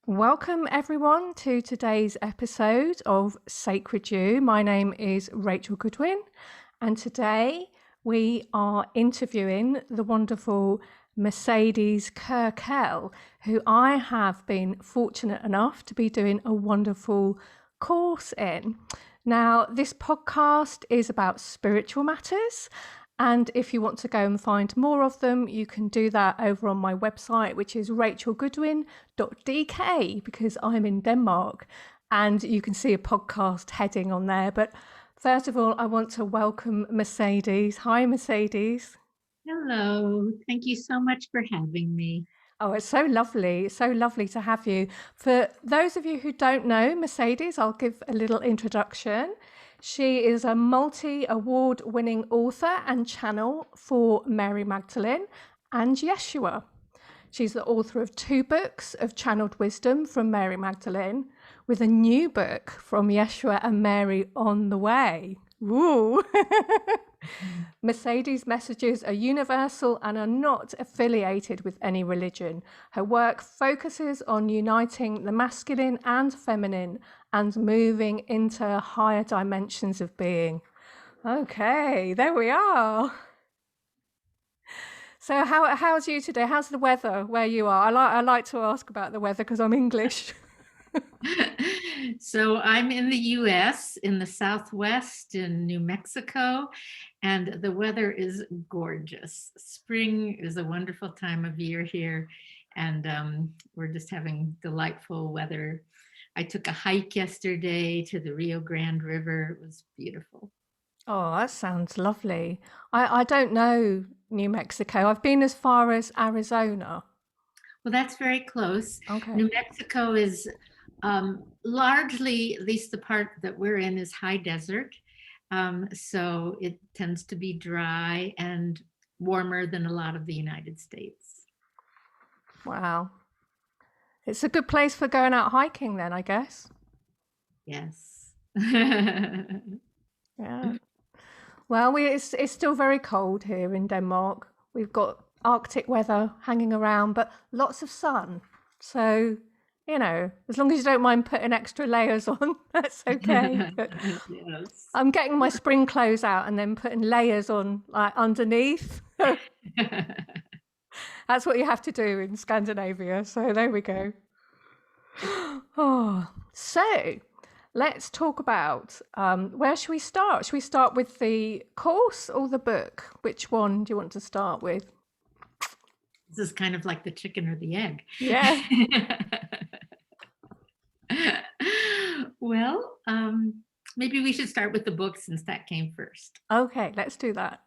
Welcome, everyone, to today's episode of Sacred You. My name is Rachel Goodwin, and today we are interviewing the wonderful Mercedes Kirkel, who I have been fortunate enough to be doing a wonderful course in. Now, this podcast is about spiritual matters. And if you want to go and find more of them, you can do that over on my website, which is rachelgoodwin.dk, because I'm in Denmark and you can see a podcast heading on there. But first of all, I want to welcome Mercedes. Hi, Mercedes. Hello. Thank you so much for having me. Oh, it's so lovely. It's so lovely to have you. For those of you who don't know Mercedes, I'll give a little introduction. She is a multi-award winning author and channel for Mary Magdalene and Yeshua. She's the author of 2 books of channeled wisdom from Mary Magdalene, with a new book from Yeshua and Mary on the way. Woo! Mercedes' messages are universal and are not affiliated with any religion. Her work focuses on uniting the masculine and feminine and moving into higher dimensions of being. Okay, there we are. So how's you today? How's the weather where you are? I like to ask about the weather because I'm English. So I'm in the US, in the Southwest, in New Mexico, and the weather is gorgeous. Spring is a wonderful time of year here, and we're just having delightful weather. I took a hike yesterday to the Rio Grande River. It was beautiful. Oh, that sounds lovely. I don't know New Mexico. I've been as far as Arizona. Well, that's very close. Okay. New Mexico is largely, at least the part that we're in, is high desert. So it tends to be dry and warmer than a lot of the United States. Wow. It's a good place for going out hiking then, I guess. Yes. Yeah. Well, it's still very cold here in Denmark. We've got Arctic weather hanging around, but lots of sun. So, as long as you don't mind putting extra layers on, that's okay. But Yes. I'm getting my spring clothes out and then putting layers on like underneath. That's what you have to do in Scandinavia. So there we go. Oh, so let's talk about where should we start? Should we start with the course or the book? Which one do you want to start with? This is kind of like the chicken or the egg. Yeah. Well, maybe we should start with the book since that came first. Okay, let's do that.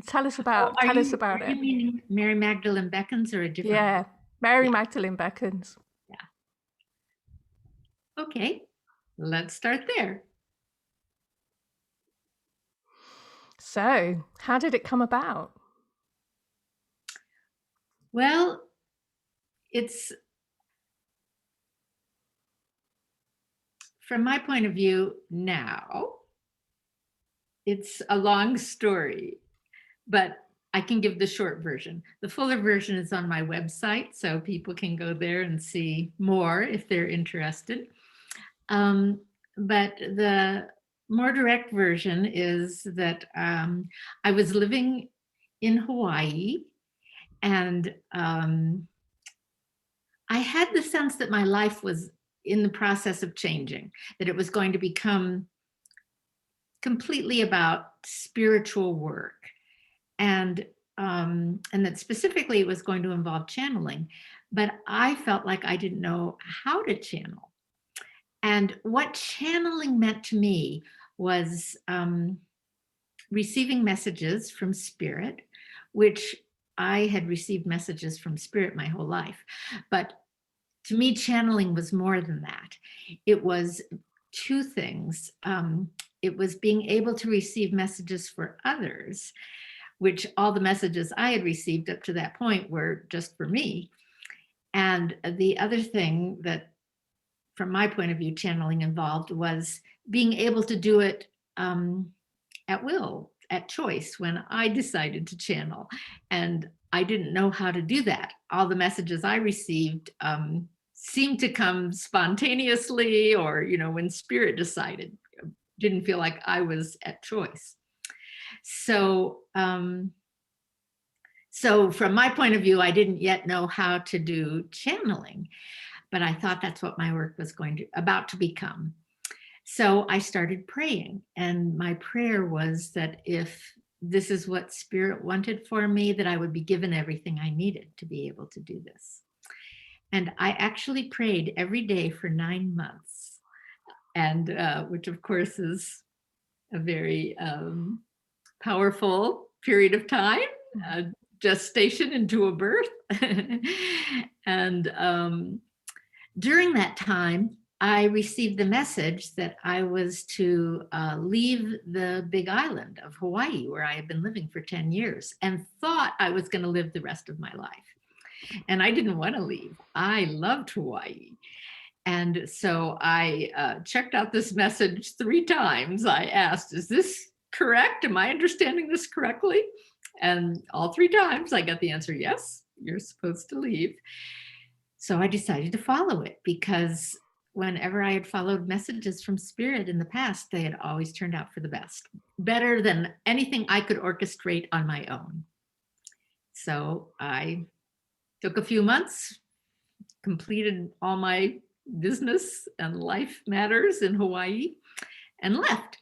Tell us Oh, about are tell us you about are you it. meaning Mary Magdalene Beckons or a different Yeah. book? Mary Yeah, Magdalene beckons. yeah. Okay, let's start there. So, how did it come about? Well, it's from my point of view now, it's a long story, but I can give the short version. The fuller version is on my website, so people can go there and see more if they're interested. But the more direct version is that I was living in Hawaii, and I had the sense that my life was in the process of changing, that it was going to become completely about spiritual work, and that specifically it was going to involve channeling. But I felt like I didn't know how to channel. And what channeling meant to me was receiving messages from spirit, which I had received messages from spirit my whole life. But to me, channeling was more than that. It was 2 things. It was being able to receive messages for others, which all the messages I had received up to that point were just for me. And the other thing that, from my point of view, channeling involved was being able to do it at will, at choice, when I decided to channel. And I didn't know how to do that. All the messages I received seemed to come spontaneously, or, when spirit decided. Didn't feel like I was at choice. So, so from my point of view, I didn't yet know how to do channeling, but I thought that's what my work was about to become. So I started praying, and my prayer was that if this is what spirit wanted for me, that I would be given everything I needed to be able to do this. And I actually prayed every day for 9 months, and which of course is a very powerful period of time, gestation into a birth. And during that time, I received the message that I was to leave the big island of Hawaii, where I had been living for 10 years, and thought I was going to live the rest of my life. And I didn't want to leave. I loved Hawaii. And so I checked out this message 3 times. I asked, is this correct? Am I understanding this correctly? And all 3 times I got the answer, yes, you're supposed to leave. So I decided to follow it, because whenever I had followed messages from spirit in the past, they had always turned out for the best, better than anything I could orchestrate on my own. So I took a few months, completed all my business and life matters in Hawaii, and left.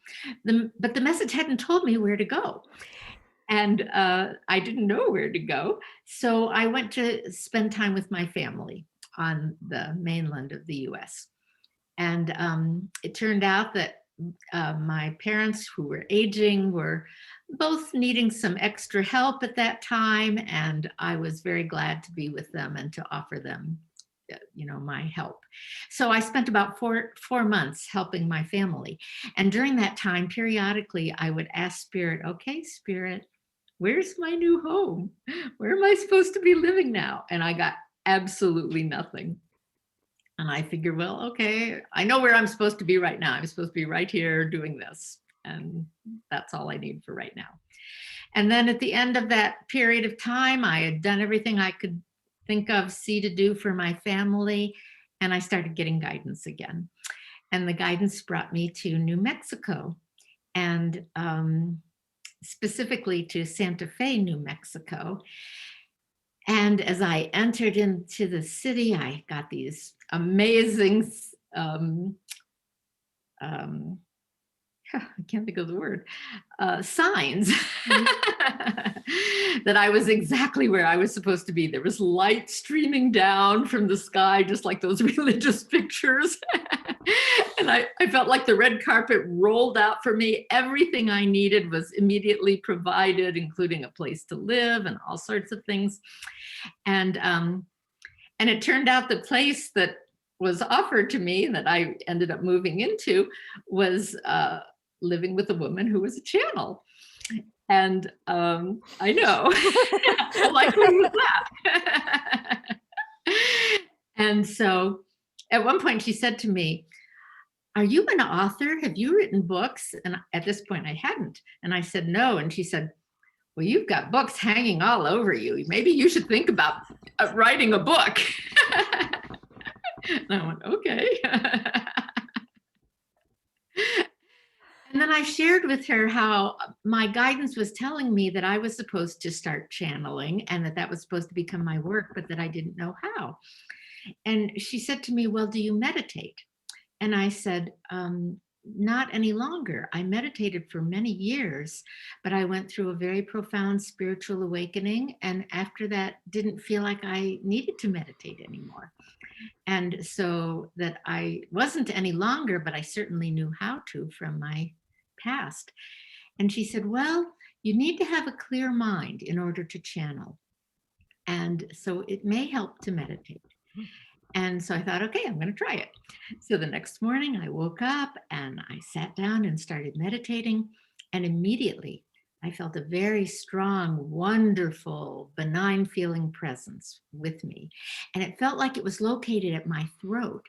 But the message hadn't told me where to go. And I didn't know where to go. So I went to spend time with my family on the mainland of the US. And it turned out that my parents, who were aging, were both needing some extra help at that time. And I was very glad to be with them and to offer them my help. So I spent about four months helping my family. And during that time, periodically, I would ask Spirit, okay, Spirit, where's my new home? Where am I supposed to be living now? And I got absolutely nothing. And I figured, well, okay, I know where I'm supposed to be right now. I'm supposed to be right here doing this. And that's all I need for right now. And then at the end of that period of time, I had done everything I could think of, see to do for my family. And I started getting guidance again. And the guidance brought me to New Mexico, and specifically to Santa Fe, New Mexico. And as I entered into the city, I got these amazing, I can't think of the word, signs that I was exactly where I was supposed to be. There was light streaming down from the sky, just like those religious pictures. And I felt like the red carpet rolled out for me. Everything I needed was immediately provided, including a place to live and all sorts of things. And it turned out the place that was offered to me, that I ended up moving into, was living with a woman who was a channel. And I know, like who was that? And so at one point she said to me, are you an author? Have you written books? And at this point I hadn't. And I said, no. And she said, well, you've got books hanging all over you. Maybe you should think about writing a book. And I went, okay. And then I shared with her how my guidance was telling me that I was supposed to start channeling, and that was supposed to become my work, but that I didn't know how. And she said to me, well, do you meditate? And I said, not any longer. I meditated for many years, but I went through a very profound spiritual awakening. And after that, didn't feel like I needed to meditate anymore. And so that I wasn't any longer, but I certainly knew how to from my past. And she said, well, you need to have a clear mind in order to channel. And so it may help to meditate. And so I thought, okay, I'm going to try it. So the next morning I woke up and I sat down and started meditating. And immediately I felt a very strong, wonderful, benign feeling presence with me. And it felt like it was located at my throat.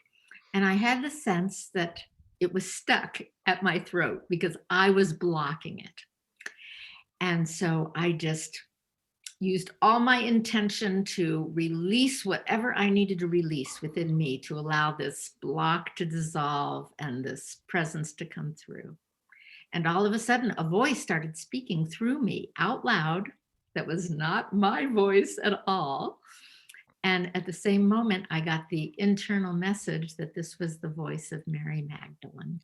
And I had the sense that it was stuck at my throat because I was blocking it. And so I just used all my intention to release whatever I needed to release within me to allow this block to dissolve and this presence to come through. And all of a sudden, a voice started speaking through me out loud that was not my voice at all. And at the same moment, I got the internal message that this was the voice of Mary Magdalene.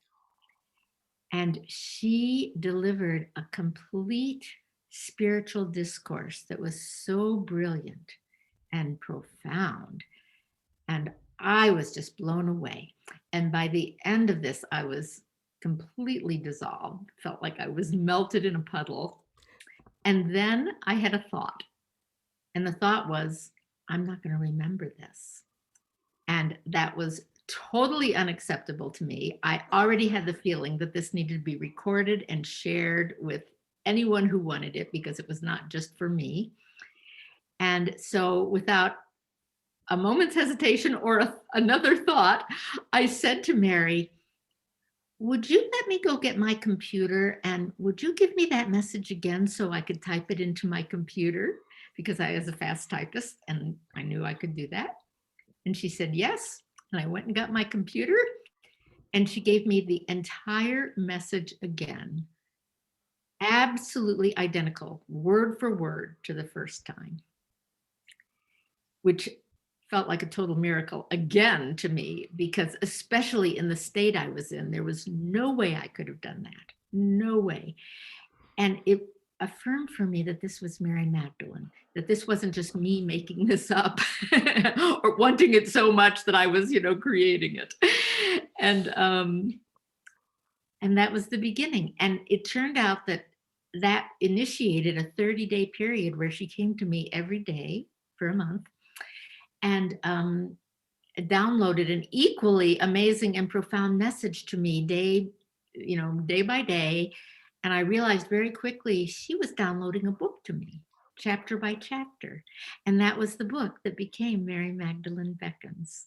And she delivered a complete spiritual discourse that was so brilliant and profound. And I was just blown away. And by the end of this, I was completely dissolved, felt like I was melted in a puddle. And then I had a thought. And the thought was, I'm not going to remember this. And that was totally unacceptable to me. I already had the feeling that this needed to be recorded and shared with anyone who wanted it, because it was not just for me. And so without a moment's hesitation or another thought, I said to Mary, would you let me go get my computer, and would you give me that message again so I could type it into my computer? Because I was a fast typist and I knew I could do that. And she said, yes. And I went and got my computer, and she gave me the entire message again, absolutely identical, word for word to the first time, which felt like a total miracle again to me, because especially in the state I was in, there was no way I could have done that. No way. And it affirmed for me that this was Mary Magdalene, that this wasn't just me making this up or wanting it so much that I was, creating it. And that was the beginning. And it turned out that initiated a 30-day period where she came to me every day for a month and downloaded an equally amazing and profound message to me day by day. And I realized very quickly she was downloading a book to me, chapter by chapter. And that was the book that became Mary Magdalene Beckons.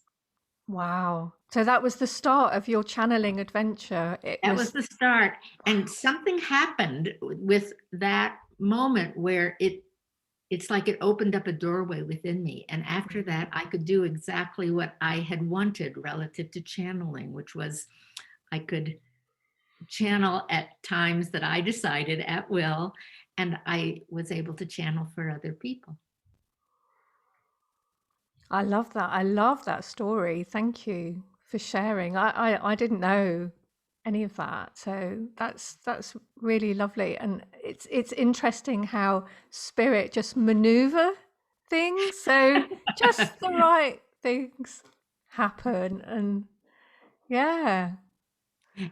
Wow. So that was the start of your channeling adventure. That was the start. And something happened with that moment where it's like it opened up a doorway within me. And after that, I could do exactly what I had wanted relative to channeling, which was I could channel at times that I decided at will, and I was able to channel for other people. I love that. I love that story. Thank you for sharing. I didn't know any of that, so that's really lovely. And it's interesting how spirit just maneuver things, so just the right things happen. And yeah.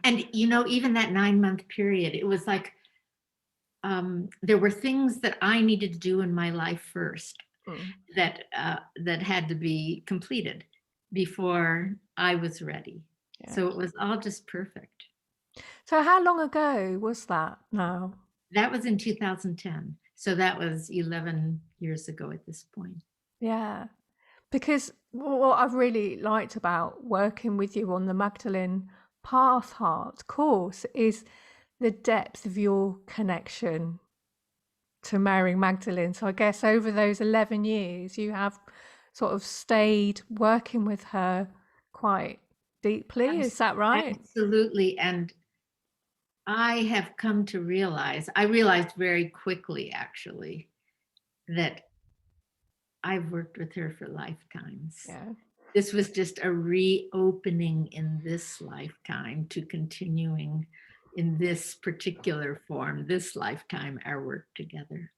And even that 9-month period, it was like there were things that I needed to do in my life first that had to be completed before I was ready. Yeah. So it was all just perfect. So how long ago was that now? That was in 2010. So that was 11 years ago at this point. Yeah. Because what I've really liked about working with you on the Magdalene Path Heart course is the depth of your connection to Mary Magdalene. So I guess over those 11 years, you have sort of stayed working with her quite deeply. Is that right? Absolutely. And I have come to I realized very quickly, actually, that I've worked with her for lifetimes. Yeah. This was just a reopening in this lifetime to continuing in this particular form, this lifetime, our work together.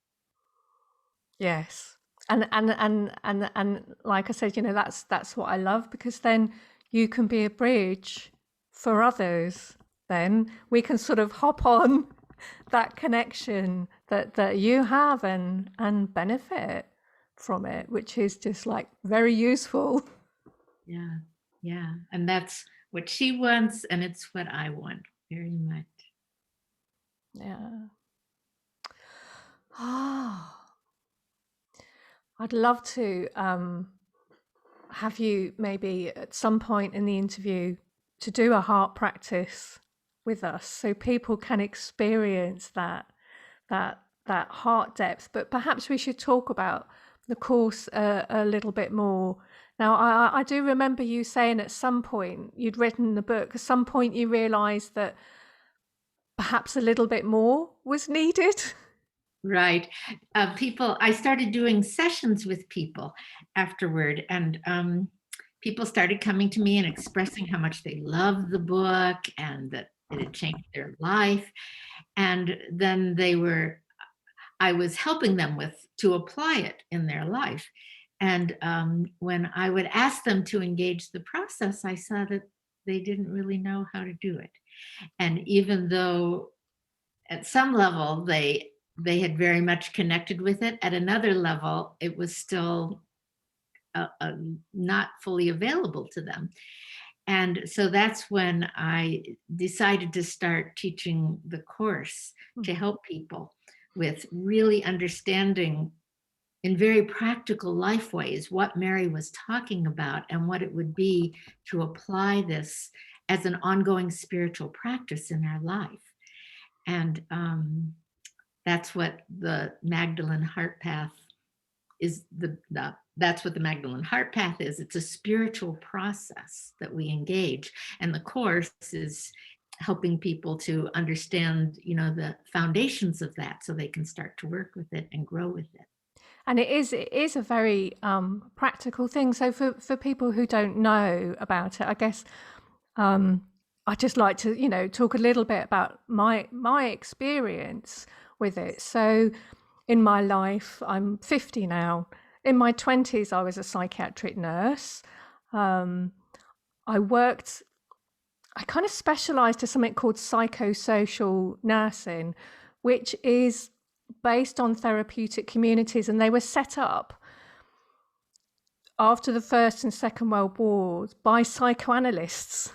Yes. And like I said, that's what I love, because then you can be a bridge for others. Then we can sort of hop on that connection that you have and benefit from it, which is just like very useful. Yeah. Yeah. And that's what she wants, and it's what I want very much. Yeah. I'd love to have you maybe at some point in the interview to do a heart practice with us, so people can experience that that heart depth, but perhaps we should talk about the course a little bit more. Now, I do remember you saying at some point you'd written the book, at some point you realized that perhaps a little bit more was needed. Right. I started doing sessions with people afterward, and people started coming to me and expressing how much they loved the book and that it had changed their life. And then I was helping them to apply it in their life. And when I would ask them to engage the process, I saw that they didn't really know how to do it. And even though at some level they had very much connected with it, at another level it was still not fully available to them. And so that's when I decided to start teaching the course to help people with really understanding in very practical life ways what Mary was talking about and what it would be to apply this as an ongoing spiritual practice in our life. And that's what the Magdalene Heart Path is. That's what the Magdalene Heart Path is. It's a spiritual process that we engage, and the course is helping people to understand, the foundations of that, so they can start to work with it and grow with it. And it is a very practical thing. So for people who don't know about it, I guess I'd just like to, talk a little bit about my experience with it. So in my life, I'm 50 now. In my 20s, I was a psychiatric nurse. I kind of specialized to something called psychosocial nursing, which is based on therapeutic communities, and they were set up after the First and Second World Wars by psychoanalysts.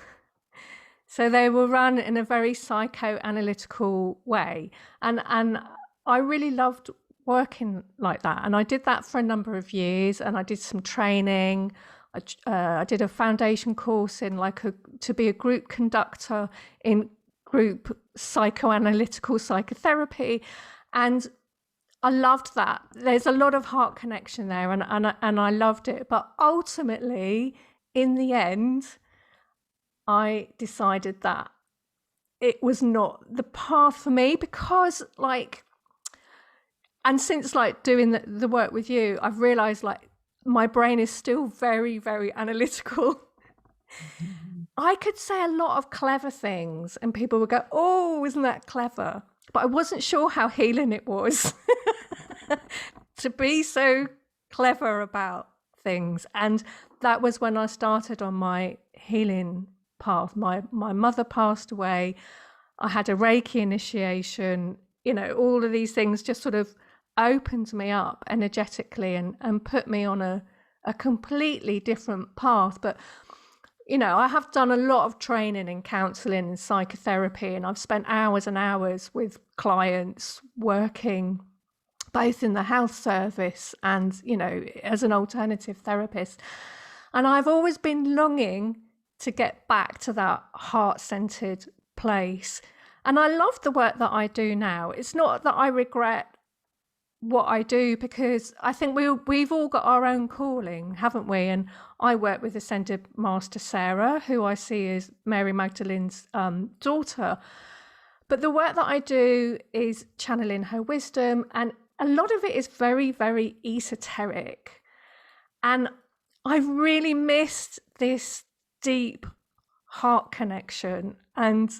So they were run in a very psychoanalytical way, and I really loved working like that, and I did that for a number of years, and I did some training. I did a foundation course in to be a group conductor in group psychoanalytical psychotherapy, and I loved that. There's a lot of heart connection there, and I loved it. But ultimately, in the end, I decided that it was not the path for me, because and since doing the work with you, I've realized my brain is still very, very analytical. I could say a lot of clever things and people would go, "Oh, isn't that clever?" But I wasn't sure how healing it was to be so clever about things. And that was when I started on my healing path. My mother passed away. I had a Reiki initiation. All of these things just sort of opened me up energetically and put me on a completely different path. But I have done a lot of training in counseling and psychotherapy, and I've spent hours and hours with clients working both in the health service and, as an alternative therapist. And I've always been longing to get back to that heart-centered place. And I love the work that I do now. It's not that I regret what I do, because I think we've all got our own calling, haven't we? And I work with Ascended Master Sarah, who I see as Mary Magdalene's daughter. But the work that I do is channeling her wisdom, and a lot of it is very, very esoteric. And I've really missed this deep heart connection. And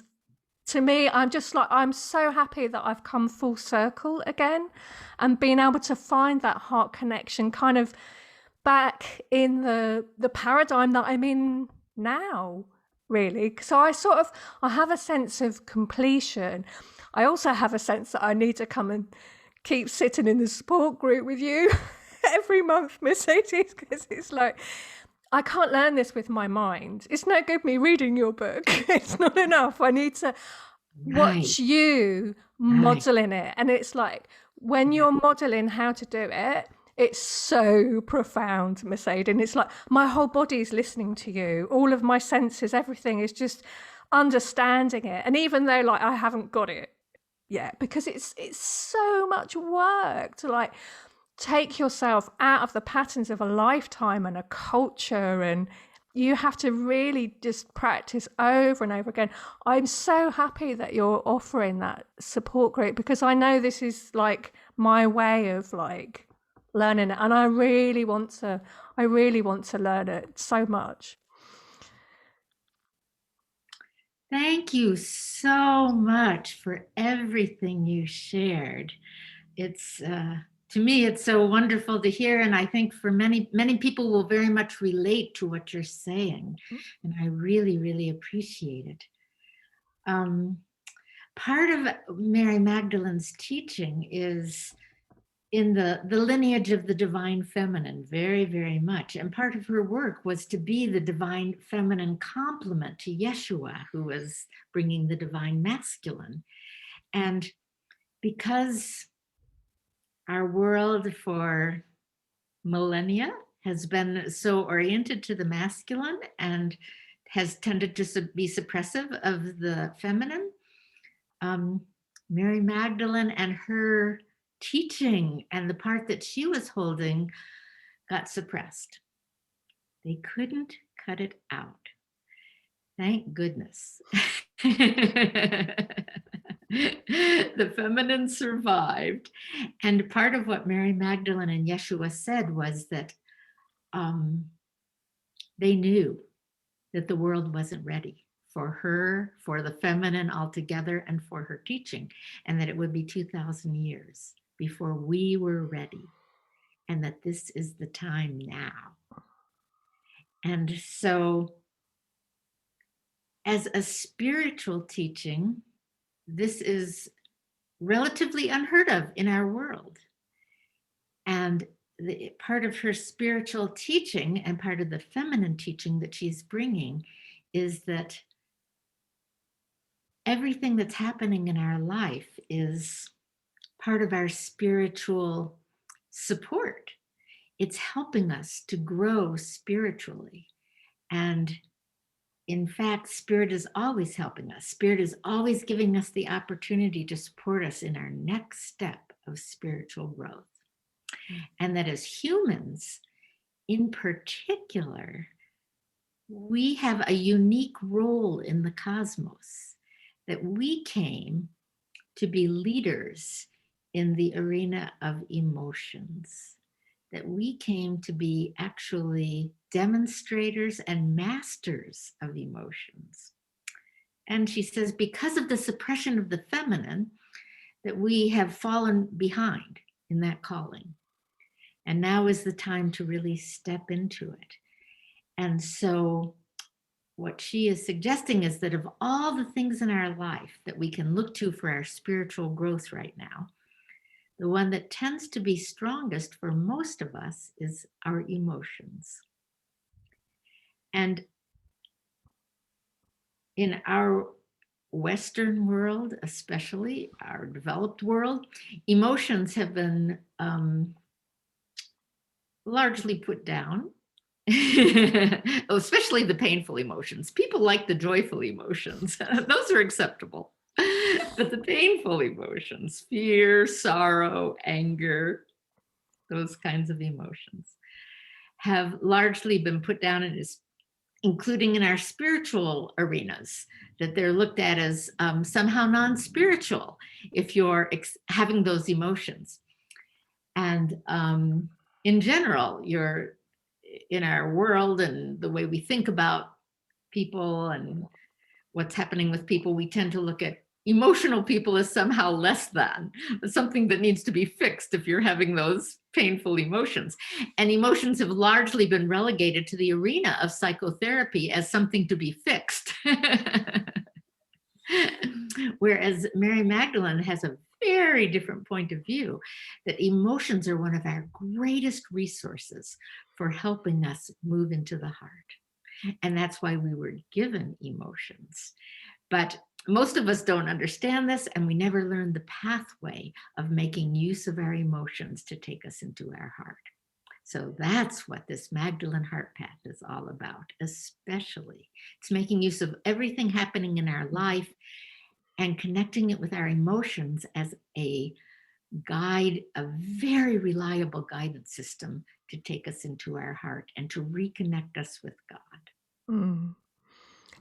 to me, I'm so happy that I've come full circle again and being able to find that heart connection kind of back in the paradigm that I'm in now, really. So I have a sense of completion. I also have a sense that I need to come and keep sitting in the support group with you every month, Mercedes, because it's I can't learn this with my mind. It's no good me reading your book. It's not enough. I need to watch you modeling it. And it's when you're modeling how to do it, it's so profound, Mercedes. And it's my whole body is listening to you. All of my senses, everything is just understanding it. And even though I haven't got it Yeah, because it's so much work to like take yourself out of the patterns of a lifetime and a culture, and you have to really just practice over and over again. I'm so happy that you're offering that support group, because I know this is like my way of like learning it, and I really want to learn it so much. Thank you so much for everything you shared. It's to me, it's so wonderful to hear, and I think for many people will very much relate to what you're saying, and I really, really appreciate it. Um, Part of Mary Magdalene's teaching is in the lineage of the divine feminine, very, very much. And part of her work was to be the divine feminine complement to Yeshua, who was bringing the divine masculine. And because our world for millennia has been so oriented to the masculine and has tended to be suppressive of the feminine, um, Mary Magdalene and her teaching and the part that she was holding got suppressed. They couldn't cut it out. Thank goodness. The feminine survived. And part of what Mary Magdalene and Yeshua said was that they knew that the world wasn't ready for her, for the feminine altogether, and for her teaching, and that it would be 2,000 years before we were ready, and that this is the time now. And so, as a spiritual teaching, this is relatively unheard of in our world. And part of her spiritual teaching and part of the feminine teaching that she's bringing is that everything that's happening in our life is part of our spiritual support. It's helping us to grow spiritually. And in fact, Spirit is always helping us. Spirit is always giving us the opportunity to support us in our next step of spiritual growth. And that as humans, in particular, we have a unique role in the cosmos, that we came to be leaders in the arena of emotions, that we came to be actually demonstrators and masters of emotions. And she says, because of the suppression of the feminine, that we have fallen behind in that calling. And now is the time to really step into it. And so what she is suggesting is that of all the things in our life that we can look to for our spiritual growth right now, the one that tends to be strongest for most of us is our emotions. And in our Western world, especially our developed world, emotions have been largely put down. Especially the painful emotions. People like the joyful emotions. Those are acceptable. But the painful emotions, fear, sorrow, anger, those kinds of emotions have largely been put down, and is including in our spiritual arenas, that they're looked at as somehow non-spiritual if you're having those emotions. And in general, you're in our world and the way we think about people and what's happening with people, we tend to look at emotional people as somehow less than, something that needs to be fixed if you're having those painful emotions. And emotions have largely been relegated to the arena of psychotherapy as something to be fixed. Whereas Mary Magdalene has a very different point of view, that emotions are one of our greatest resources for helping us move into the heart. And that's why we were given emotions. But most of us don't understand this, and we never learn the pathway of making use of our emotions to take us into our heart. So that's what this Magdalene Heart Path is all about, especially. It's making use of everything happening in our life and connecting it with our emotions as a guide, a very reliable guidance system to take us into our heart and to reconnect us with God. Mm.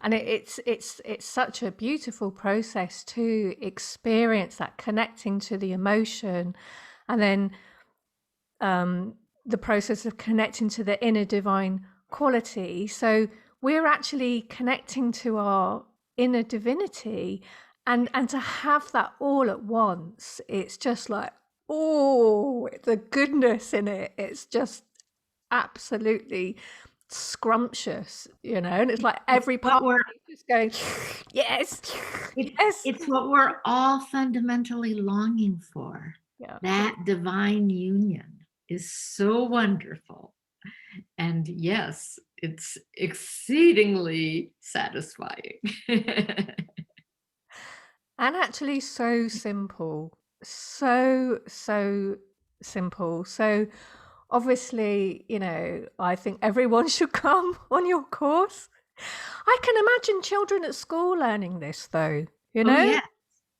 And it's such a beautiful process to experience that connecting to the emotion, and then the process of connecting to the inner divine quality. So we're actually connecting to our inner divinity, and to have that all at once, it's just like, oh, the goodness in it. It's just absolutely scrumptious, and it's like It's every what part we're is just going, yes, yes. it's what we're all fundamentally longing for. Yeah. That divine union is so wonderful. And yes, it's exceedingly satisfying. And actually so simple. So simple. So obviously, I think everyone should come on your course. I can imagine children at school learning this though, Oh, yeah.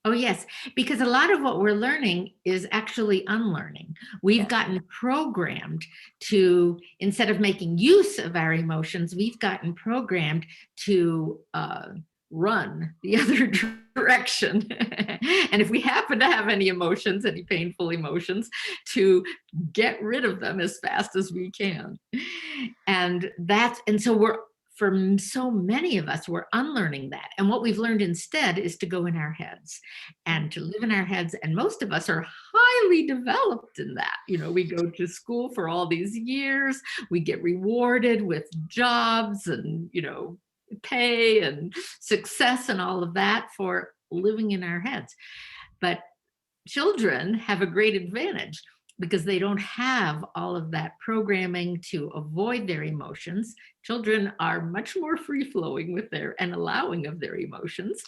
Oh, yes, because a lot of what we're learning is actually unlearning. We've Yeah. gotten programmed to, instead of making use of our emotions, we've gotten programmed to run the other direction. And if we happen to have any emotions, any painful emotions, to get rid of them as fast as we can. And so for so many of us, we're unlearning that. And what we've learned instead is to go in our heads and to live in our heads. And most of us are highly developed in that. We go to school for all these years, we get rewarded with jobs and, pay and success and all of that for living in our heads. But children have a great advantage because they don't have all of that programming to avoid their emotions. Children are much more free-flowing with and allowing of their emotions,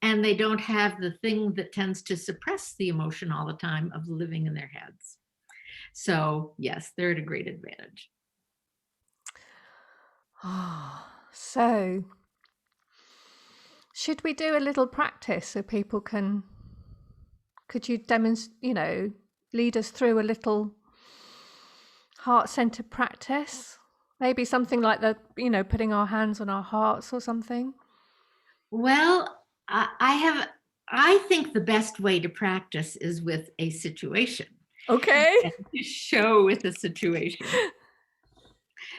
and they don't have the thing that tends to suppress the emotion all the time of living in their heads. So yes, they're at a great advantage. So should we do a little practice so people could you demonstrate, lead us through a little heart-centered practice? Maybe something like putting our hands on our hearts or something. Well, I think the best way to practice is with a situation. Okay. And to show with a situation.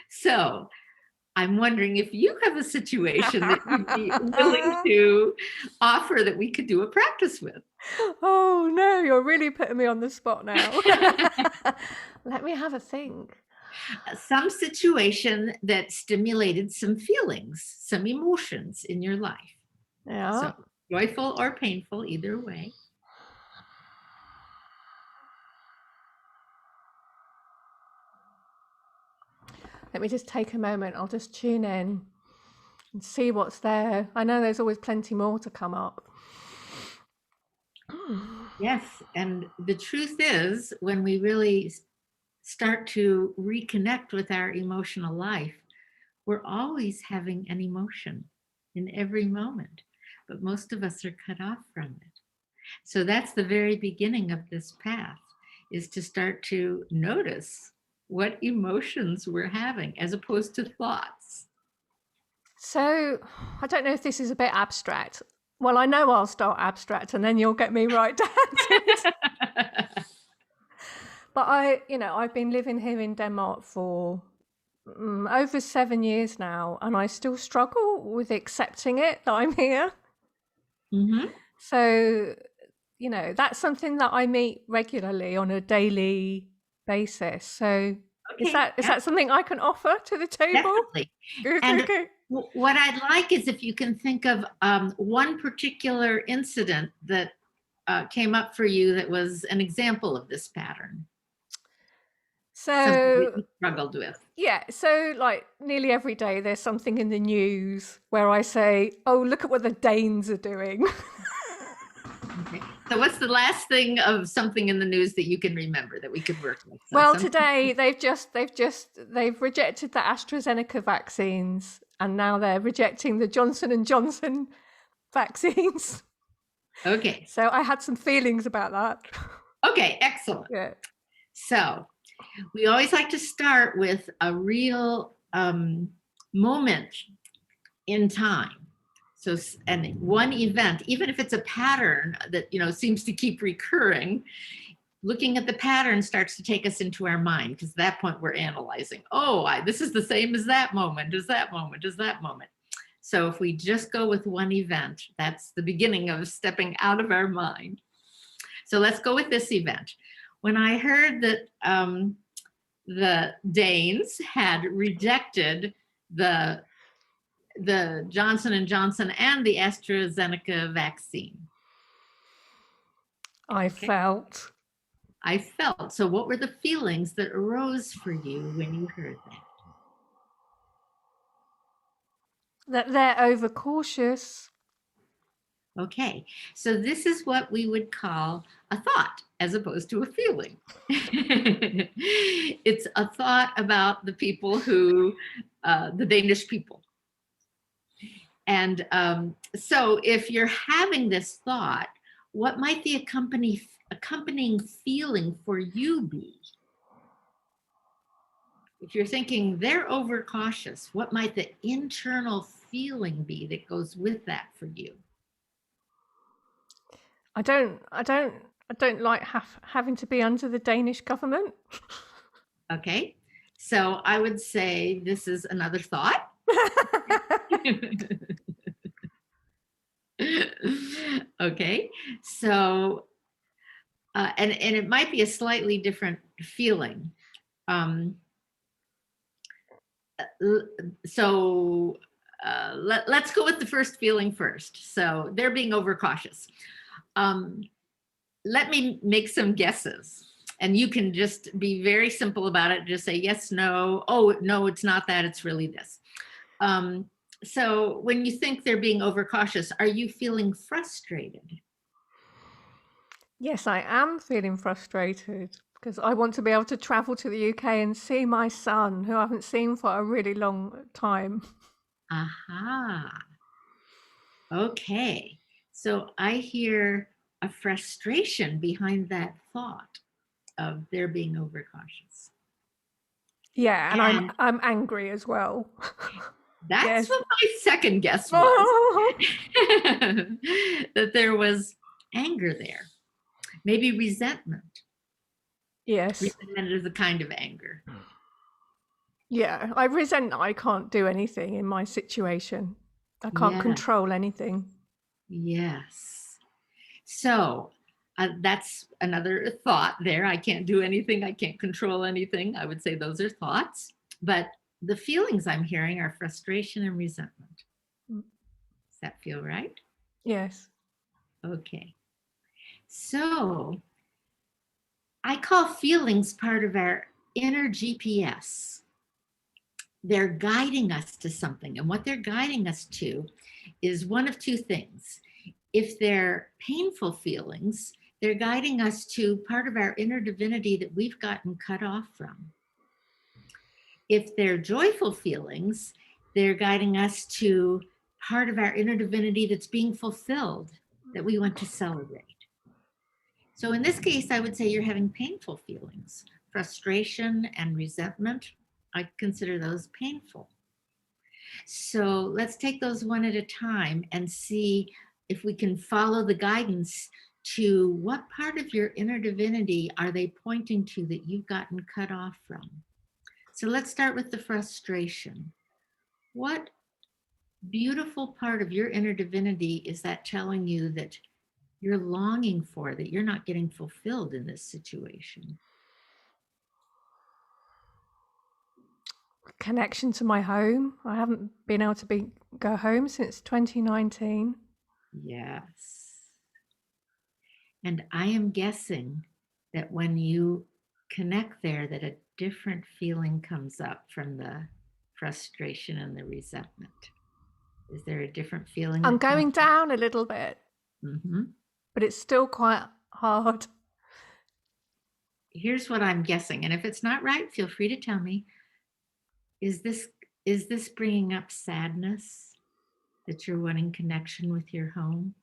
So I'm wondering if you have a situation that you'd be willing to offer that we could do a practice with. Oh no, you're really putting me on the spot now. Let me have a think. Some situation that stimulated some feelings, some emotions in your life. Yeah. So joyful or painful, either way. Let me just take a moment. I'll just tune in and see what's there. I know there's always plenty more to come up. Yes, and the truth is, when we really start to reconnect with our emotional life, we're always having an emotion in every moment, but most of us are cut off from it. So that's the very beginning of this path, is to start to notice what emotions we're having as opposed to thoughts. So I don't know if this is a bit abstract. Well, I know I'll start abstract and then you'll get me right down to it. But I've been living here in Denmark for over 7 years now, and I still struggle with accepting it that I'm here. Mm-hmm. So, that's something that I meet regularly on a daily basis. So is that something I can offer to the table? Definitely. Okay. What I'd like is if you can think of one particular incident that came up for you that was an example of this pattern. Something that you struggled with. Yeah, so like nearly every day there's something in the news where I say, oh, look at what the Danes are doing. Okay. So what's the last thing of something in the news that you can remember that we could work with? So well, today they've rejected the AstraZeneca vaccines, and now they're rejecting the Johnson & Johnson vaccines. Okay. So I had some feelings about that. Okay, excellent. Yeah. So we always like to start with a real moment in time. So, and one event, even if it's a pattern that, seems to keep recurring, looking at the pattern starts to take us into our mind, because at that point we're analyzing, this is the same as that moment, as that moment, as that moment. So if we just go with one event, that's the beginning of stepping out of our mind. So let's go with this event. When I heard that the Danes had rejected the Johnson & Johnson and the AstraZeneca vaccine. I Okay. felt I felt. So what were the feelings that arose for you when you heard that? that they're overcautious. Okay. So this is what we would call a thought as opposed to a feeling. It's a thought about the people who, the Danish people. And so if you're having this thought, what might the accompanying feeling for you be? If you're thinking they're overcautious, what might the internal feeling be that goes with that for you? I don't like having to be under the Danish government. Okay, so I would say this is another thought. Okay, so and it might be a slightly different feeling. So let's go with the first feeling first. So they're being overcautious. Let me make some guesses. And you can just be very simple about it. Just say yes, no. Oh, no, it's not that. It's really this. So when you think they're being overcautious, are you feeling frustrated? Yes, I am feeling frustrated because I want to be able to travel to the UK and see my son, who I haven't seen for a really long time. Aha. Okay. So I hear a frustration behind that thought of their being overcautish. Yeah, and And I'm angry as well. that's Yes. what my second guess was. That there was anger there, maybe resentment. Yes. Resentment is a kind of anger. Yeah, I resent that I can't do anything in my situation. I can't Yeah, control anything. yes. So that's another thought there. I can't do anything. I can't control anything. I would say those are thoughts. But the feelings I'm hearing are frustration and resentment. Mm. Does that feel right? Yes. Okay. So I call feelings part of our inner GPS. They're guiding us to something. And what they're guiding us to is one of two things. If they're painful feelings, they're guiding us to part of our inner divinity that we've gotten cut off from. If they're joyful feelings, they're guiding us to part of our inner divinity that's being fulfilled, that we want to celebrate. So in this case, I would say you're having painful feelings, frustration and resentment. I consider those painful. So let's take those one at a time and see if we can follow the guidance to what part of your inner divinity are they pointing to that you've gotten cut off from. So let's start with the frustration. What beautiful part of your inner divinity is that telling you that you're longing for, that you're not getting fulfilled in this situation? Connection to my home. I haven't been able to go home since 2019. Yes. And I am guessing that when you connect there, that a different feeling comes up from the frustration and the resentment. Is there a different feeling I'm that comes going down a little bit, up? but it's still quite hard. Here's what I'm guessing, and if it's not right, feel free to tell me. Is this bringing up sadness that you're wanting connection with your home?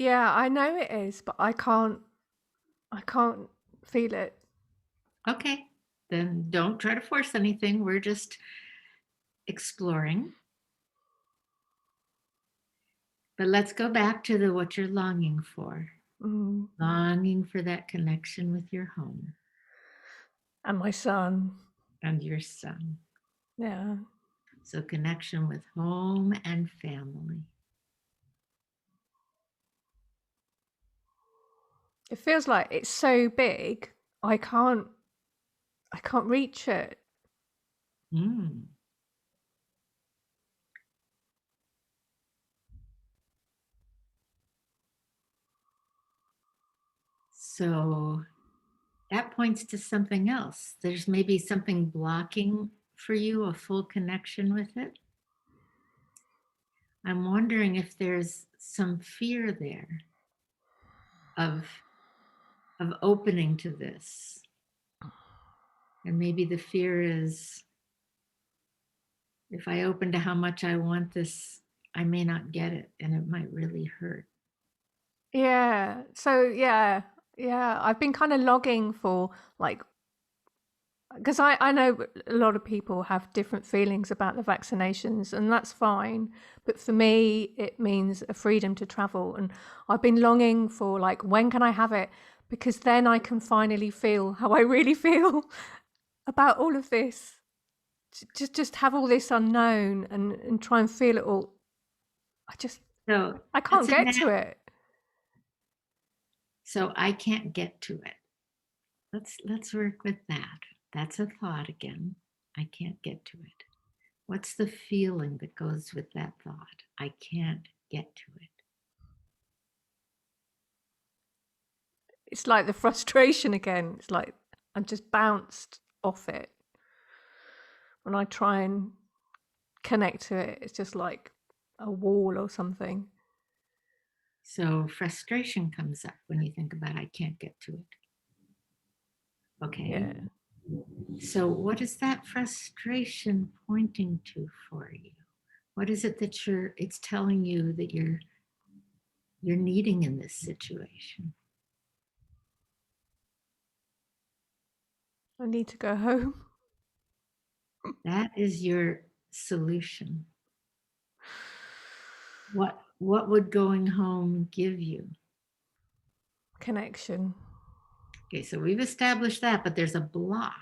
Yeah, I know it is, but I can't feel it. Okay, then don't try to force anything. We're just exploring. But let's go back to the what you're longing for. Mm. Longing for that connection with your home And my son. and your son. Yeah. So connection with home and family. It feels like it's so big, I can't reach it. Mm. So that points to something else. There's maybe something blocking for you a full connection with it. I'm wondering if there's some fear there of opening to this. And maybe the fear is, if I open to how much I want this, I may not get it and it might really hurt. Yeah. So yeah, I've been kind of logging for like, because I know a lot of people have different feelings about the vaccinations, and that's fine. But for me, it means a freedom to travel. And I've been longing for, like, when can I have it? Because then I can finally feel how I really feel about all of this. Just have all this unknown and try and feel it all. So I that's can't a get to it. so I can't get to it. Let's work with that. That's a thought again. I can't get to it. What's the feeling that goes with that thought? I can't get to it. It's like the frustration again. It's like I'm just bounced off it. When I try and connect to it, it's just like a wall or something. So frustration comes up when you think about I can't get to it. Okay. Yeah. So what is that frustration pointing to for you? What is it that it's telling you that you're needing in this situation? I need to go home. That is your solution. What would going home give you? Connection. Okay, so we've established that, but there's a block.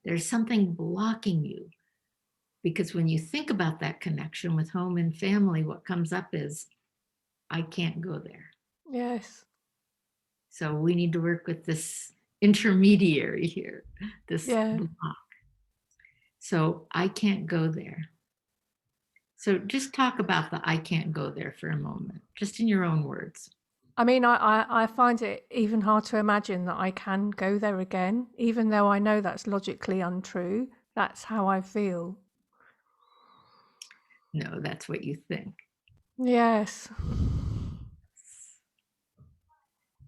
There's something blocking you. Because when you think about that connection with home and family, what comes up is, I can't go there. Yes. So we need to work with this intermediary here, this Yeah. block. So I can't go there. So just talk about the I can't go there for a moment, just in your own words. I mean, I find it even hard to imagine that I can go there again, even though I know that's logically untrue. That's how I feel. No, that's what you think. Yes.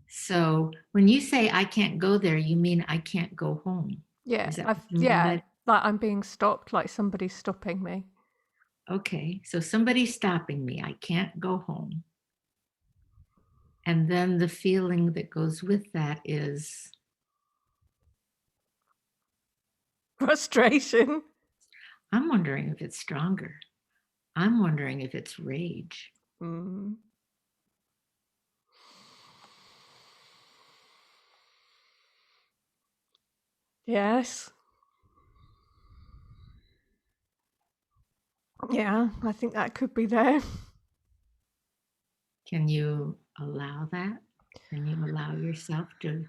So when you say I can't go there, you mean I can't go home. Yeah. Is that what you mean by? Like I'm being stopped, like somebody's stopping me. Okay, so somebody's stopping me. I can't go home. And then the feeling that goes with that is, Frustration. I'm wondering if it's stronger. I'm wondering if it's rage. Mm. Yes. Yeah, I think that could be there. Can you allow that? Can you allow yourself to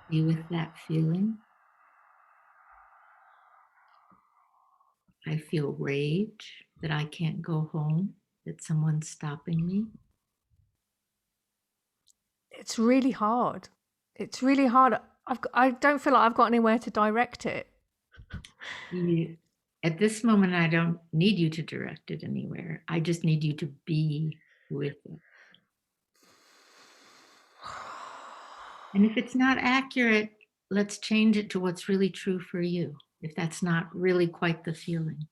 be with that feeling? I feel rage that I can't go home, that someone's stopping me. It's really hard. It's really hard. I don't feel like I've got anywhere to direct it. You, at this moment, I don't need you to direct it anywhere. I just need you to be with it. And if it's not accurate, let's change it to what's really true for you, if that's not really quite the feeling.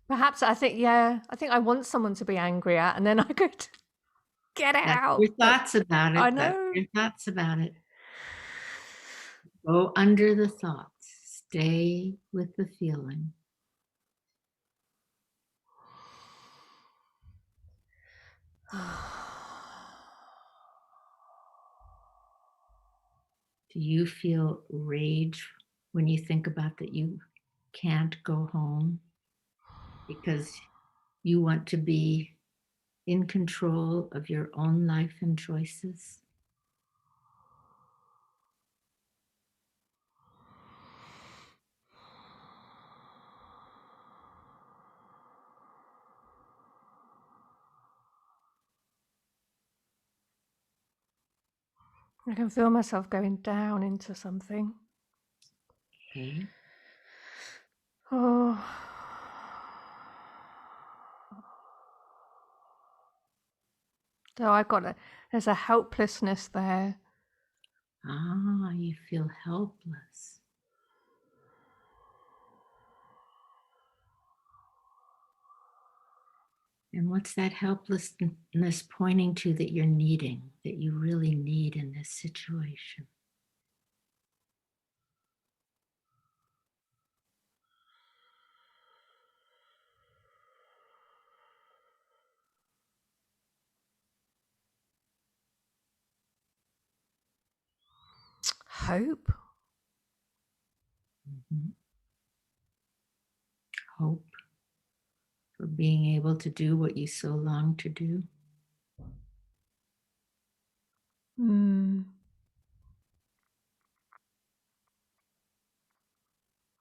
Perhaps I think, yeah, I think I want someone to be angry at, and then I could get it That's out. your But thoughts about I it. That's know. your thoughts about it. Go under the thoughts. Stay with the feeling. Do you feel rage when you think about that you can't go home because you want to be in control of your own life and choices? I can feel myself going down into something. Okay. Oh. So there's a helplessness there. Ah, you feel helpless. And what's that helplessness pointing to that you're needing, that you really need in this situation? Hope. Mhm. Hope for being able to do what you so long to do. Mm.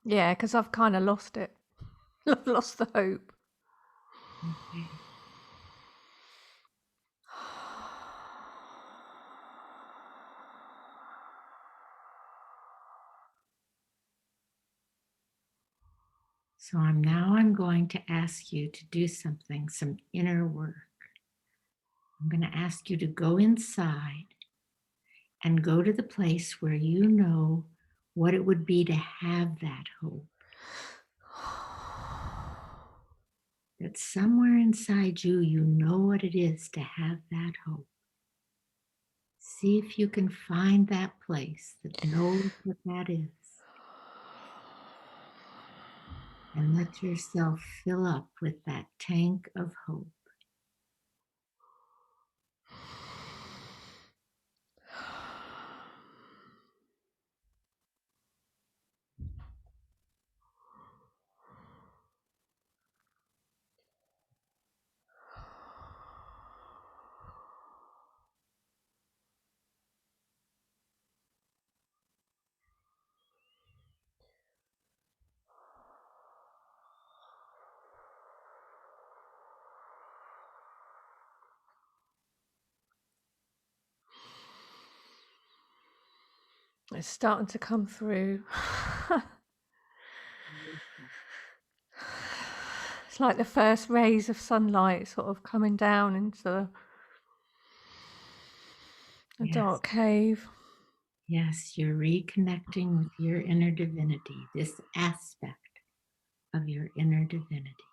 Yeah, because I've kind of lost it. I've lost the hope. Okay. So I'm going to ask you to do something, some inner work. I'm going to ask you to go inside and go to the place where you know what it would be to have that hope. That somewhere inside you, you know what it is to have that hope. See if you can find that place that knows what that is. And let yourself fill up with that tank of hope. It's starting to come through. It's like the first rays of sunlight sort of coming down into the Yes, dark cave. yes, you're reconnecting with your inner divinity, this aspect of your inner divinity,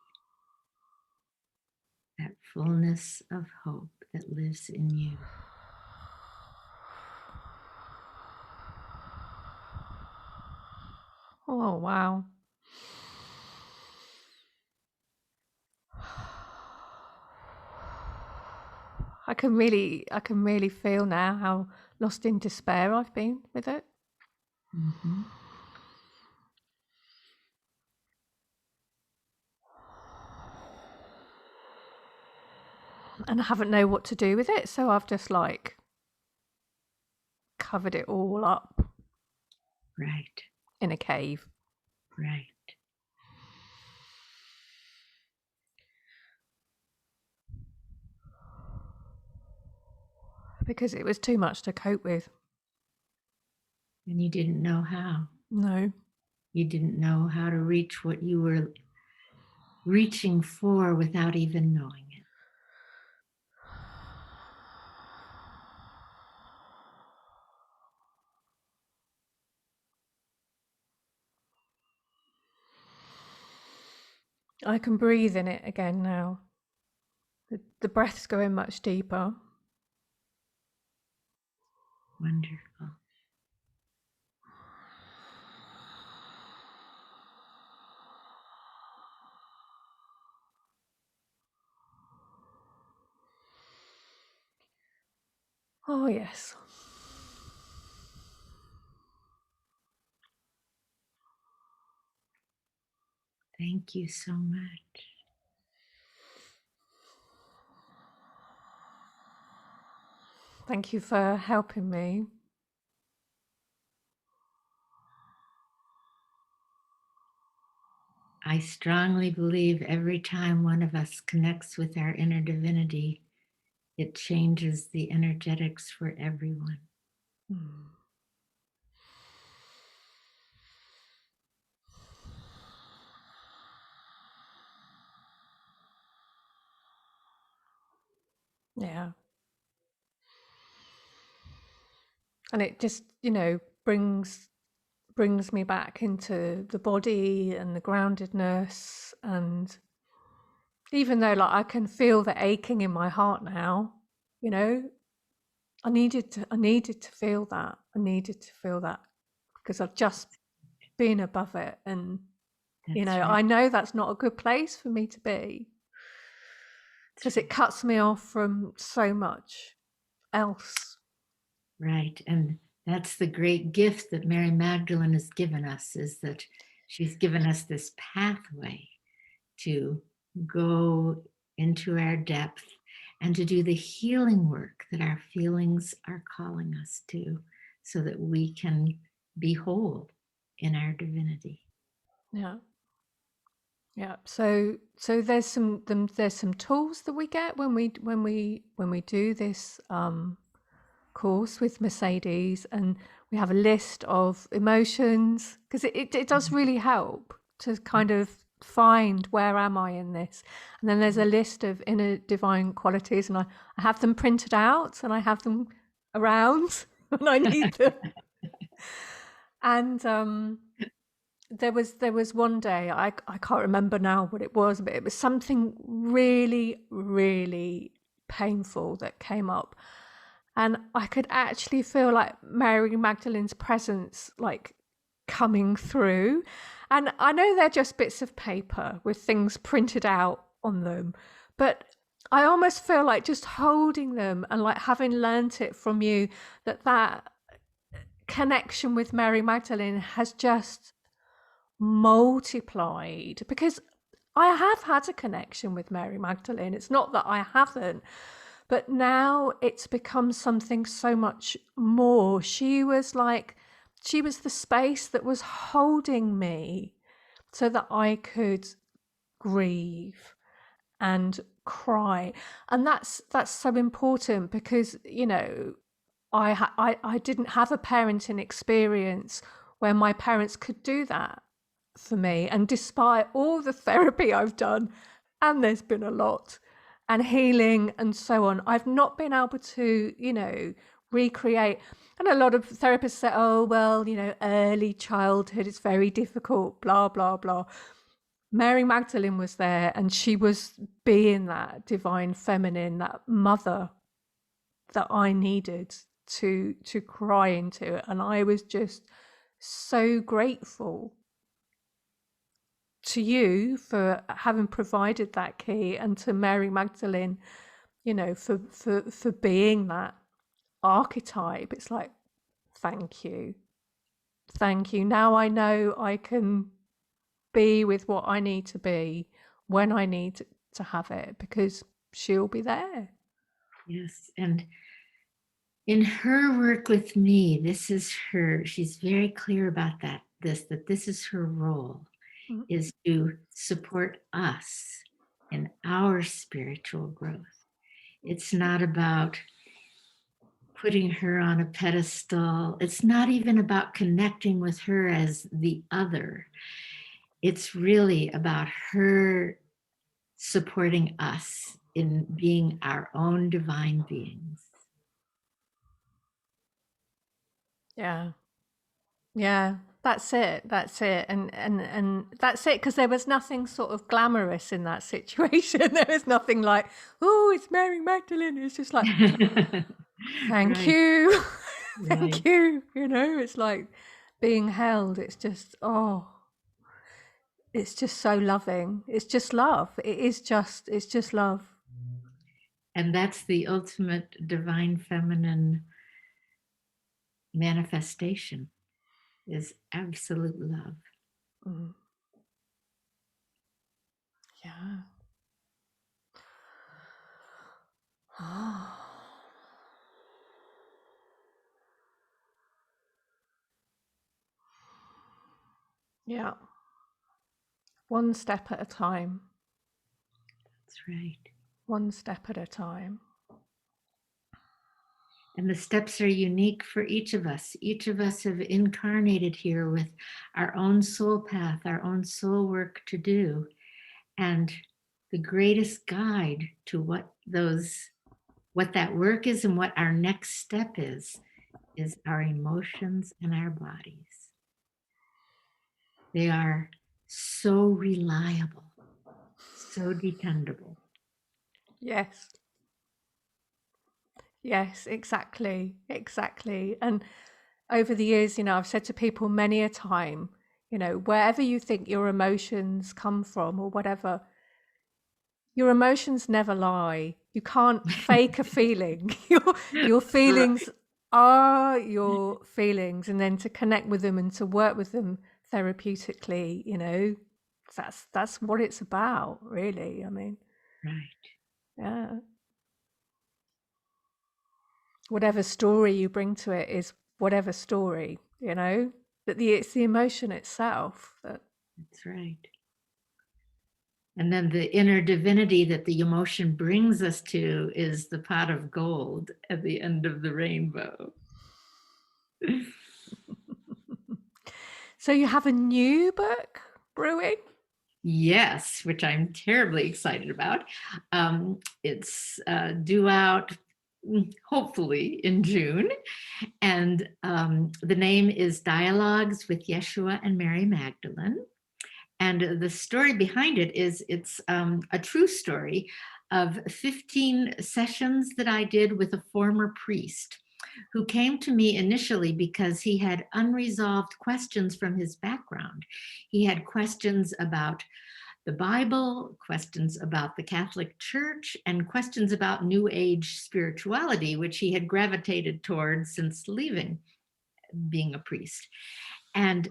that fullness of hope that lives in you. Oh, wow. I can really feel now how lost in despair I've been with it. Mhm. And I haven't know what to do with it, so I've just like covered it all up Right, in a cave. right. Because it was too much to cope with. And you didn't know how. No. You didn't know how to reach what you were reaching for without even knowing it. I can breathe in it again now. The breath's going much deeper. Wonderful. Oh, yes. Thank you so much. Thank you for helping me. I strongly believe every time one of us connects with our inner divinity, it changes the energetics for everyone. Mm. Yeah. And it just, brings me back into the body and the groundedness. And even though like I can feel the aching in my heart now, you know, I needed to feel that. I needed to feel that because I've just been above it. And, That's right. I know that's not a good place for me to be because it cuts me off from so much else. Right. And that's the great gift that Mary Magdalene has given us, is that she's given us this pathway to go into our depth and to do the healing work that our feelings are calling us to, so that we can be whole in our divinity. Yeah. Yeah. So there's some tools that we get when we do this course with Mercedes, and we have a list of emotions because it does really help to kind of find where am I in this. And then there's a list of inner divine qualities, and I have them printed out and I have them around when I need them. And there was one day, I can't remember now what it was, but it was something really, really painful that came up. And I could actually feel like Mary Magdalene's presence like coming through. And I know they're just bits of paper with things printed out on them, but I almost feel like just holding them and like having learnt it from you, that connection with Mary Magdalene has just multiplied, because I have had a connection with Mary Magdalene. It's not that I haven't, but now it's become something so much more. She was the space that was holding me so that I could grieve and cry. And that's so important because, I didn't have a parenting experience where my parents could do that for me. And despite all the therapy I've done, and there's been a lot, and healing and so on, I've not been able to, recreate. And a lot of therapists say, oh, well, early childhood is very difficult, blah, blah, blah. Mary Magdalene was there, and she was being that divine feminine, that mother that I needed to cry into. And I was just so grateful to you for having provided that key, and to Mary Magdalene, for being that archetype. It's like, thank you. Thank you. Now I know I can be with what I need to be when I need to have it, because she'll be there. Yes. And in her work with me, she's very clear about that this is her role, is to support us in our spiritual growth. It's not about putting her on a pedestal. It's not even about connecting with her as the other. It's really about her supporting us in being our own divine beings. Yeah. Yeah. That's it. That's it. And that's it, because there was nothing sort of glamorous in that situation. There was nothing like, oh, it's Mary Magdalene. It's just like, thank Right, you. right. Thank you. You know, it's like being held. It's just, oh, it's just so loving. It's just love. It's just love. And that's the ultimate divine feminine manifestation, is absolute love. Mm. Yeah. Yeah. One step at a time. That's right. One step at a time. And the steps are unique for each of us. Each of us have incarnated here with our own soul path, our own soul work to do. And the greatest guide to what that work is and what our next step is our emotions and our bodies. They are so reliable, so dependable. Yes. Yes, exactly. Exactly. And over the years, I've said to people many a time, wherever you think your emotions come from or whatever, your emotions never lie. You can't fake a feeling. Your Right. feelings are your feelings, and then to connect with them and to work with them therapeutically, that's what it's about, really. I mean, Right. yeah. Whatever story you bring to it is whatever story, that it's the emotion itself that. That's right. And then the inner divinity that the emotion brings us to is the pot of gold at the end of the rainbow. So you have a new book brewing? Yes, which I'm terribly excited about. It's due out hopefully in June. And the name is Dialogues with Yeshua and Mary Magdalene. And the story behind it is it's a true story of 15 sessions that I did with a former priest who came to me initially because he had unresolved questions from his background. He had questions about the Bible, questions about the Catholic Church, and questions about New Age spirituality, which he had gravitated towards since leaving being a priest. And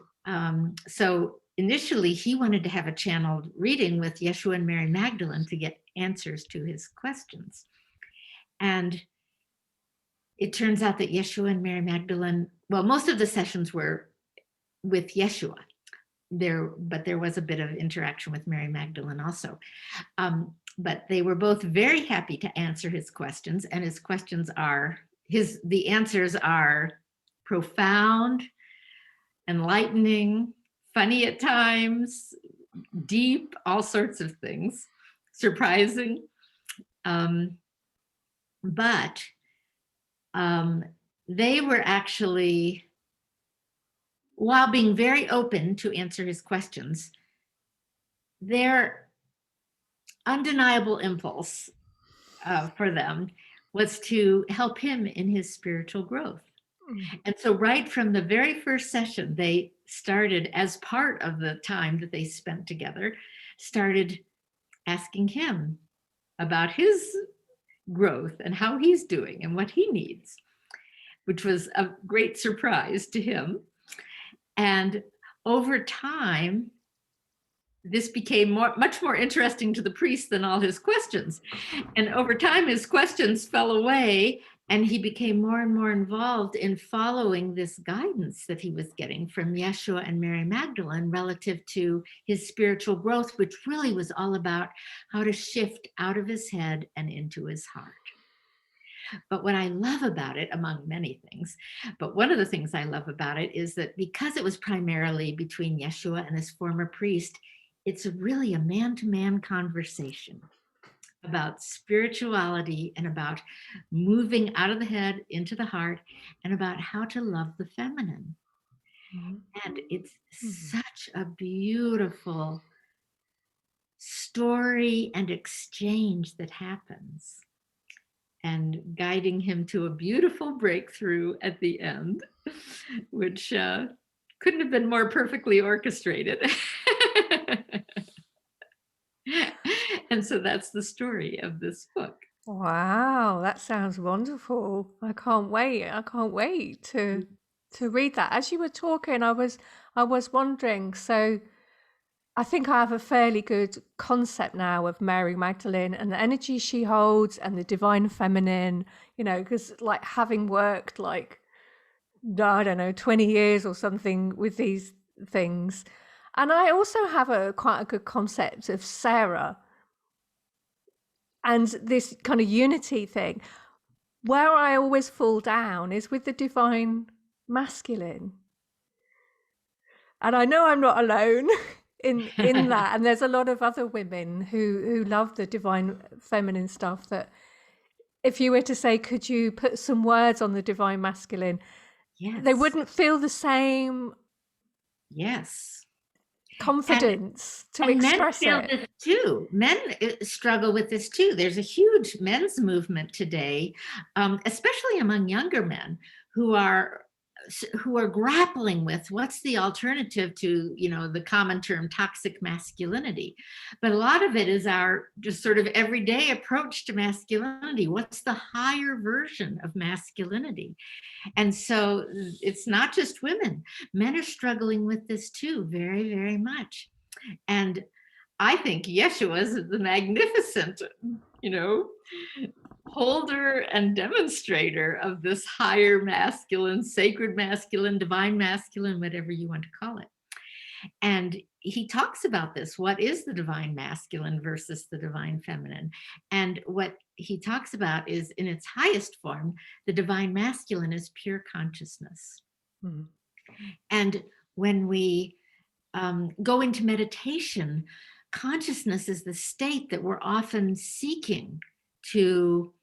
so initially, he wanted to have a channeled reading with Yeshua and Mary Magdalene to get answers to his questions. And it turns out that Yeshua and Mary Magdalene, well, most of the sessions were with Yeshua but there was a bit of interaction with Mary Magdalene also. But they were both very happy to answer his questions, and his questions are the answers are profound, enlightening, funny at times, deep, all sorts of things, surprising. But they were actually, while being very open to answer his questions, their undeniable impulse for them was to help him in his spiritual growth. Mm. And so, right from the very first session, they started, as part of the time that they spent together, started asking him about his growth and how he's doing and what he needs, which was a great surprise to him. And over time, this became much more interesting to the priest than all his questions. And over time, his questions fell away, and he became more and more involved in following this guidance that he was getting from Yeshua and Mary Magdalene relative to his spiritual growth, which really was all about how to shift out of his head and into his heart. But what I love about it, among many things, but one of the things I love about it is that because it was primarily between Yeshua and this former priest, it's really a man-to-man conversation about spirituality and about moving out of the head into the heart and about how to love the feminine. And it's Mm. such a beautiful story and exchange that happens, and guiding him to a beautiful breakthrough at the end, which couldn't have been more perfectly orchestrated. And so that's the story of this book. Wow, that sounds wonderful. I can't wait. I can't wait to read that. As you were talking, I was wondering, so I think I have a fairly good concept now of Mary Magdalene and the energy she holds and the divine feminine, you know, because like having worked like, I don't know, 20 years or something with these things. And I also have a quite a good concept of Sarah and this kind of unity thing. Where I always fall down is with the divine masculine. And I know I'm not alone in that. And there's a lot of other women who love the divine feminine stuff that if you were to say, could you put some words on the divine masculine, they Yes. wouldn't feel the same Yes. confidence to And men express feel it. this too. Men struggle with this too. There's a huge men's movement today, especially among younger men who are grappling with what's the alternative to, you know, the common term toxic masculinity. But a lot of it is our just sort of everyday approach to masculinity. What's the higher version of masculinity? And so it's not just women. Men are struggling with this too, very, very much. And I think Yeshua is the magnificent, you know, holder and demonstrator of this higher masculine, sacred masculine, divine masculine, whatever you want to call it. And he talks about this. What is the divine masculine versus the divine feminine? And what he talks about is in its highest form, the divine masculine is pure consciousness. Mm. And when we go into meditation, consciousness is the state that we're often seeking to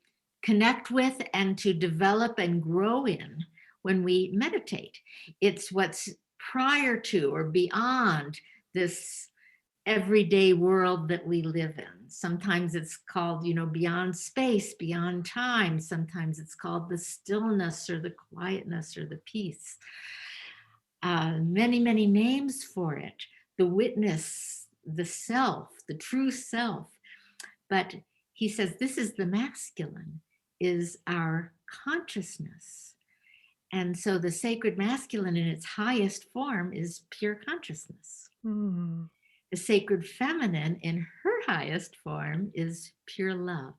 connect with and to develop and grow in when we meditate. It's what's prior to or beyond this everyday world that we live in. Sometimes it's called, you know, beyond space, beyond time. Sometimes it's called the stillness or the quietness or the peace. Many, many names for it. The witness, the self, the true self. But he says this is the masculine, is our consciousness. And so the sacred masculine in its highest form is pure consciousness. Mm. The sacred feminine in her highest form is pure love.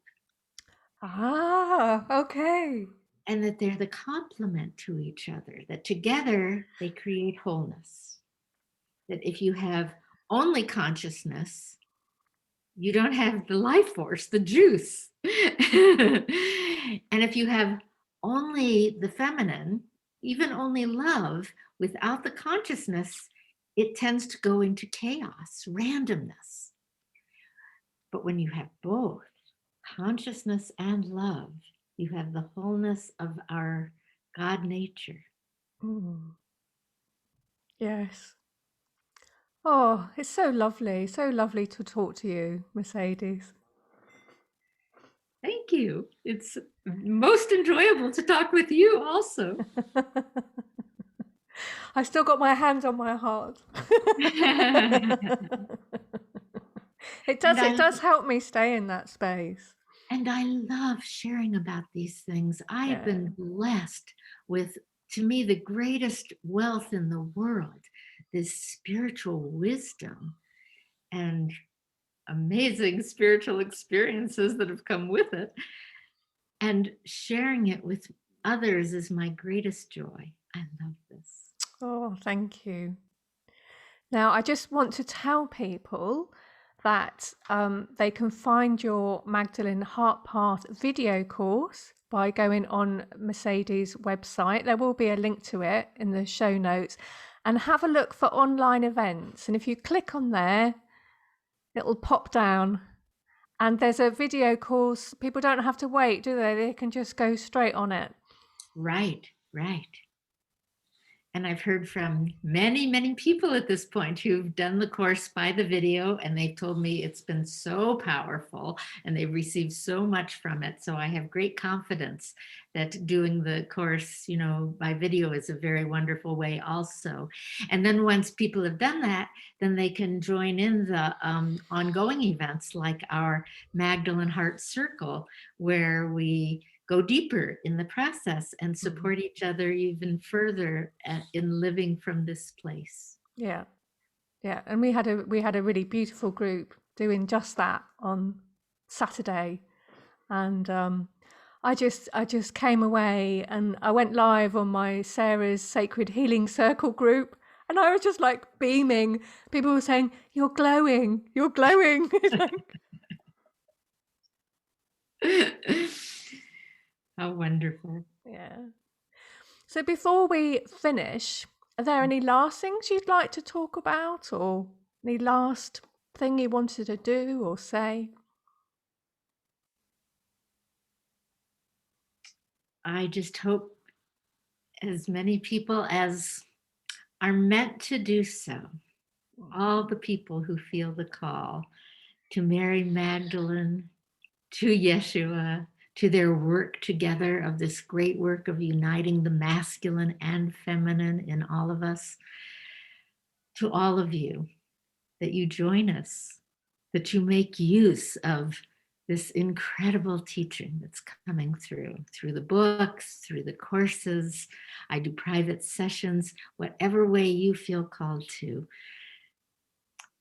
Ah, okay. And that they're the complement to each other, that together they create wholeness. That if you have only consciousness, you don't have the life force, the juice. And if you have only the feminine, even only love, without the consciousness, it tends to go into chaos, randomness. But when you have both, consciousness and love, you have the wholeness of our God nature. Mm. Yes. Oh, it's so lovely to talk to you, Mercedes. Thank you. It's most enjoyable to talk with you also. I've still got my hand on my heart. It does help me stay in that space. And I love sharing about these things. I have Yeah. been blessed with, to me, the greatest wealth in the world, this spiritual wisdom and amazing spiritual experiences that have come with it. And sharing it with others is my greatest joy. I love this. Oh, thank you. Now, I just want to tell people that they can find your Magdalene Heart Path video course by going on Mercedes' website. There will be a link to it in the show notes, and have a look for online events. And if you click on there, it'll pop down. And there's a video course. People don't have to wait, do they? They can just go straight on it. Right, right. And I've heard from many, many people at this point who've done the course by the video, and they've told me it's been so powerful and they've received so much from it. So I have great confidence that doing the course, by video is a very wonderful way also. And then once people have done that, then they can join in the ongoing events like our Magdalene Heart Circle, where we go deeper in the process and support each other even further in living from this place. Yeah. And we had a really beautiful group doing just that on Saturday, and I just came away and I went live on my Sarah's Sacred Healing Circle group, and I was just like beaming. People were saying, "You're glowing, you're glowing." How wonderful. Yeah. So before we finish, are there any last things you'd like to talk about, or any last thing you wanted to do or say? I just hope as many people as are meant to do so, all the people who feel the call to Mary Magdalene, to Yeshua, to their work together of this great work of uniting the masculine and feminine in all of us, to all of you, that you join us, that you make use of this incredible teaching that's coming through the books, through the courses. I do private sessions, whatever way you feel called to.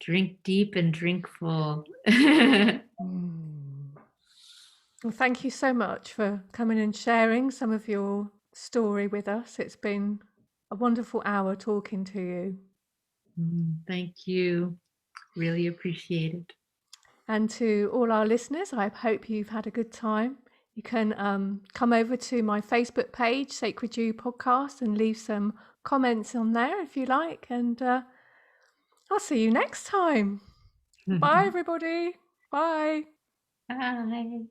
Drink deep and drink full. Well, thank you so much for coming and sharing some of your story with us. It's been a wonderful hour talking to you. Thank you. Really appreciate it. And to all our listeners, I hope you've had a good time. You can come over to my Facebook page, Sacred You Podcast, and leave some comments on there if you like. And I'll see you next time. Bye, everybody. Bye. Bye.